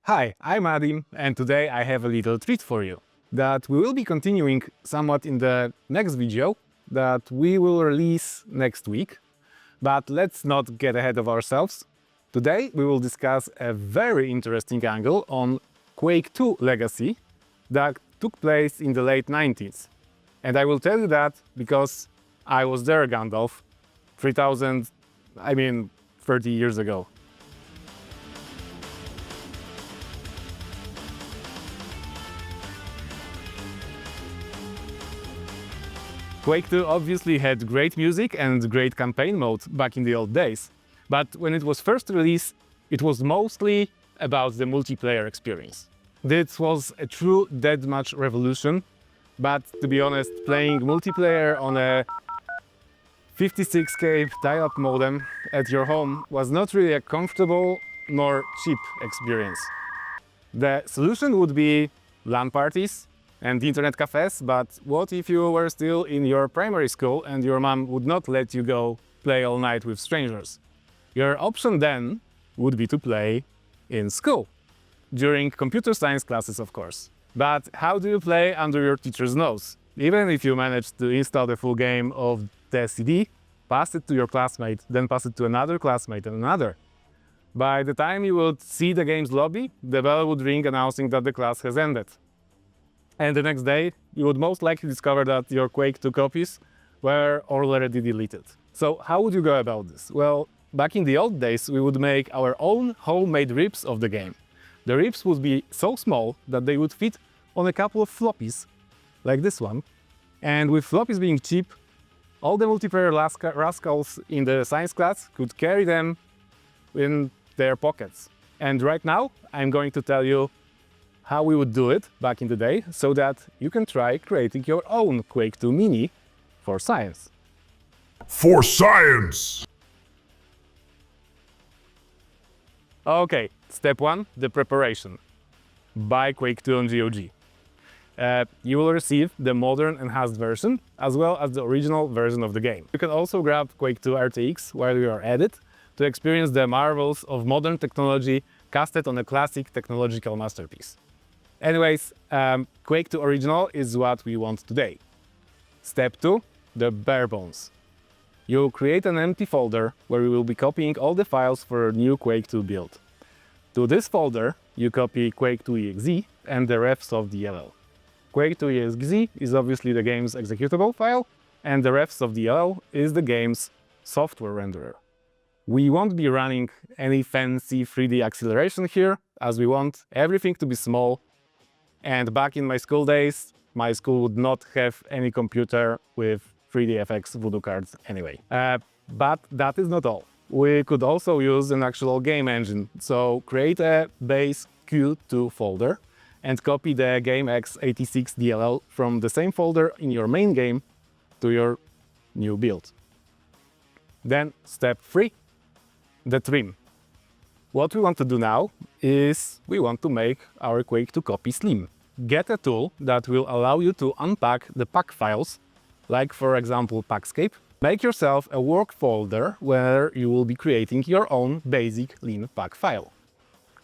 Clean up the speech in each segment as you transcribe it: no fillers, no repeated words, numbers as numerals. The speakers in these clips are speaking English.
Hi, I'm Adim, and today I have a little treat for you that we will be continuing somewhat in the next video that we will release next week. But let's not get ahead of ourselves. Today we will discuss a very interesting angle on Quake II legacy that took place in the late 90s. And I will tell you that because I was there, Gandalf, 30 years ago. Quake II obviously had great music and great campaign mode back in the old days, but when it was first released, it was mostly about the multiplayer experience. This was a true deathmatch revolution, but to be honest, playing multiplayer on a 56K dial-up modem at your home was not really a comfortable nor cheap experience. The solution would be LAN parties and internet cafes, but what if you were still in your primary school and your mom would not let you go play all night with strangers? Your option then would be to play in school, during computer science classes, of course. But how do you play under your teacher's nose? Even if you managed to install the full game of the CD, pass it to your classmate, then pass it to another classmate and another. By the time you would see the game's lobby, the bell would ring announcing that the class has ended. And the next day, you would most likely discover that your Quake II copies were already deleted. So how would you go about this? Well, back in the old days, we would make our own homemade rips of the game. The rips would be so small that they would fit on a couple of floppies, like this one. And with floppies being cheap, all the multiplayer rascals in the science class could carry them in their pockets. And right now, I'm going to tell you how we would do it back in the day so that you can try creating your own Quake II Mini for science. For science! Okay, step 1, the preparation. Buy Quake II on GOG. You will receive the modern enhanced version as well as the original version of the game. You can also grab Quake II RTX while you are at it to experience the marvels of modern technology casted on a classic technological masterpiece. Anyways, Quake II Original is what we want today. Step 2, the bare bones. You'll create an empty folder where you will be copying all the files for a new Quake II build. To this folder, you copy Quake II exe and the refs of DLL. Quake II exe is obviously the game's executable file, and the refs of DLL is the game's software renderer. We won't be running any fancy 3D acceleration here, as we want everything to be small. And back in my school days, my school would not have any computer with 3dfx Voodoo cards anyway. But that is not all. We could also use an actual game engine. So create a base Q2 folder and copy the game x86 DLL from the same folder in your main game to your new build. Then step 3, the trim. What we want to do now is we want to make our Quake II copy slim. Get a tool that will allow you to unpack the pack files, like for example Packscape. Make yourself a work folder where you will be creating your own basic lean pack file.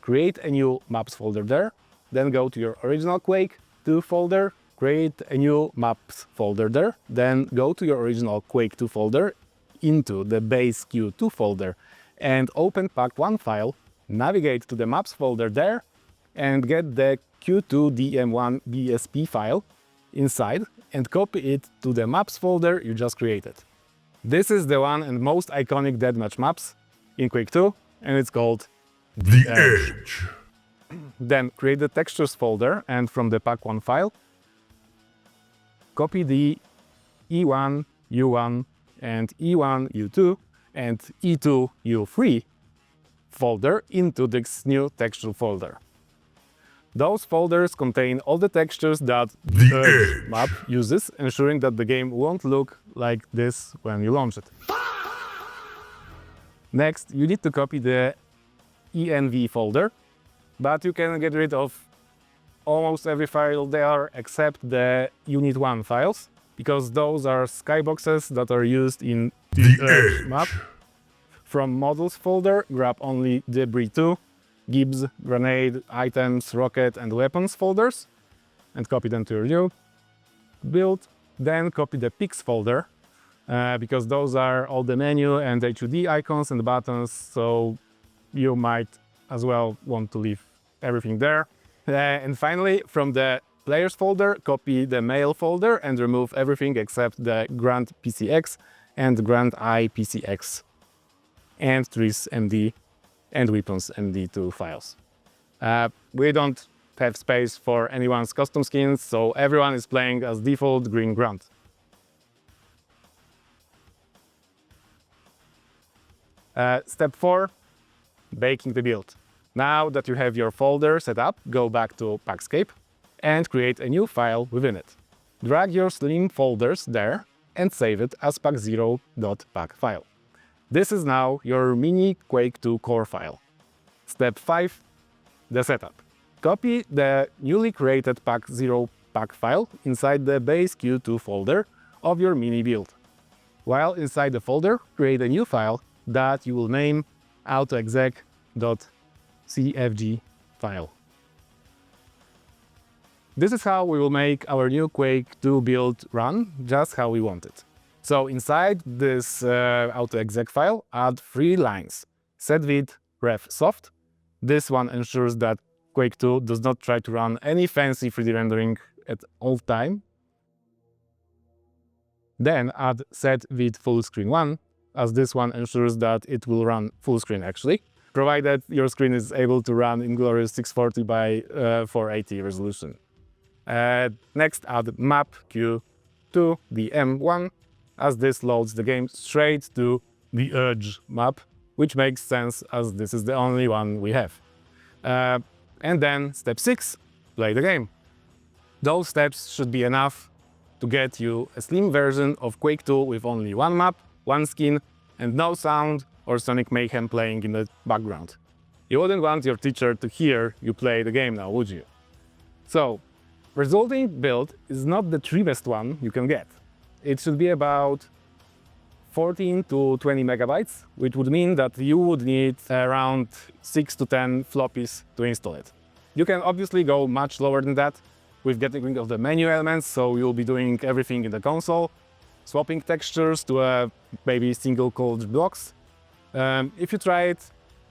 Create a new maps folder there, then go to your original Quake II folder, create a new maps folder there, then go to your original Quake II folder into the base Q2 folder and open pack1 file, navigate to the maps folder there and get the Q2 DM1 BSP file inside and copy it to the maps folder you just created. This is the one and most iconic deathmatch maps in Quake II, and it's called The Edge. Then create the textures folder and from the pack1 file, copy the E1, U1 and E1, U2 and E2, U3 folder into this new texture folder. Those folders contain all the textures that the map uses, ensuring that the game won't look like this when you launch it. Next, you need to copy the env folder, but you can get rid of almost every file there except the unit1 files, because those are skyboxes that are used in the map. From models folder, grab only debris2, Gibbs, grenade, items, rocket, and weapons folders, and copy them to your new build. Then copy the pics folder, because those are all the menu and HUD icons and buttons, so you might as well want to leave everything there. And finally, from the players folder, copy the mail folder and remove everything except the Grand PCX and Grand I PCX and Trees MD and Weapons MD2 files. We don't have space for anyone's custom skins, so everyone is playing as default green Grand. Step 4, baking the build. Now that you have your folder set up, go back to Packscape and create a new file within it. Drag your Slim folders there and save it as pack0.pack file. This is now your mini Quake II core file. Step 5, the setup. Copy the newly created pack0.pack file inside the base Q2 folder of your mini build. While inside the folder, create a new file that you will name autoexec.cfg file. This is how we will make our new Quake II build run, just how we want it. So inside this autoexec file, add 3 lines. Setvid ref soft. This one ensures that Quake II does not try to run any fancy 3D rendering at all time. Then add setvid full screen 1, as this one ensures that it will run full screen actually, provided your screen is able to run Inglorious 640 by 480 resolution. Next, add map q to the M1, as this loads the game straight to the Edge map, which makes sense as this is the only one we have. And then step 6, play the game. Those steps should be enough to get you a slim version of Quake II with only 1 map, 1 skin, and no sound or Sonic Mayhem playing in the background. You wouldn't want your teacher to hear you play the game now, would you? So, resulting build is not the cheapest one you can get. It should be about 14 to 20 megabytes, which would mean that you would need around 6 to 10 floppies to install it. You can obviously go much lower than that with getting rid of the menu elements, so you'll be doing everything in the console, swapping textures to maybe single colored blocks. If you try it,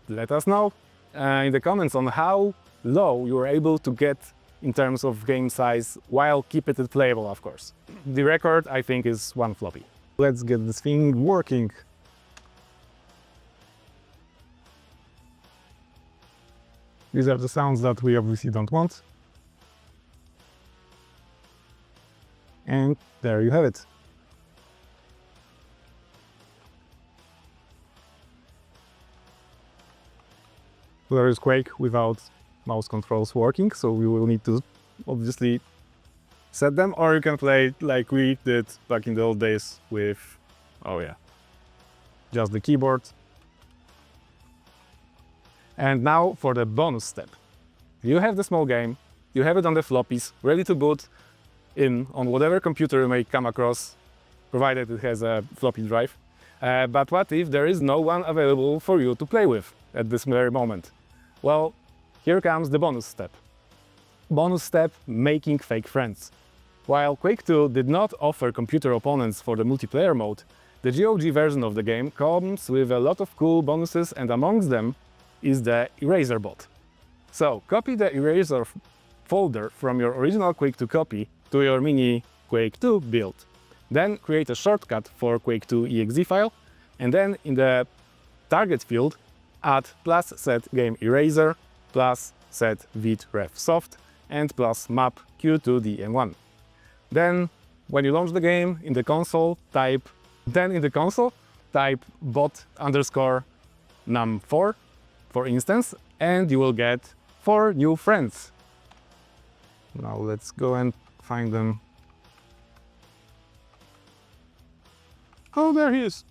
let us know in the comments on how low you are able to get in terms of game size while keeping it playable, of course. The record, I think, is 1 floppy. Let's get this thing working. These are the sounds that we obviously don't want. And there you have it. There is Quake without mouse controls working, so we will need to obviously set them, or you can play like we did back in the old days with, oh yeah, just the keyboard. And now for the bonus step. You have the small game, you have it on the floppies, ready to boot in on whatever computer you may come across, provided it has a floppy drive. But what if there is no one available for you to play with at this very moment? Well, here comes the bonus step. Bonus step, making fake friends. While Quake II did not offer computer opponents for the multiplayer mode, the GOG version of the game comes with a lot of cool bonuses, and amongst them is the Eraser bot. So copy the Eraser folder from your original Quake II copy to your mini Quake II build. Then create a shortcut for Quake II exe file, and then in the target field add +set game eraser, +set vid ref soft, and +map q to the M1. Then, when you launch the game in the console, type bot underscore num4, for instance, and you will get 4 new friends. Now let's go and find them. Oh, there he is.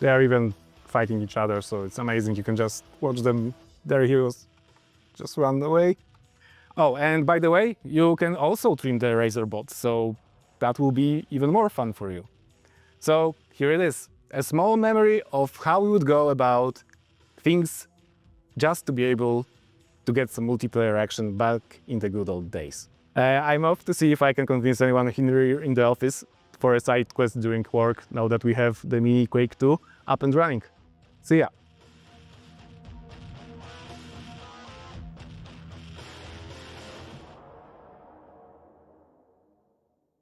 They are even fighting each other, so it's amazing. You can just watch them, their heroes. just run away. Oh, and by the way, you can also trim the Razer bot, so that will be even more fun for you. So here it is, a small memory of how we would go about things just to be able to get some multiplayer action back in the good old days. I'm off to see if I can convince anyone here in the office for a side quest during work now that we have the mini Quake II up and running. See ya!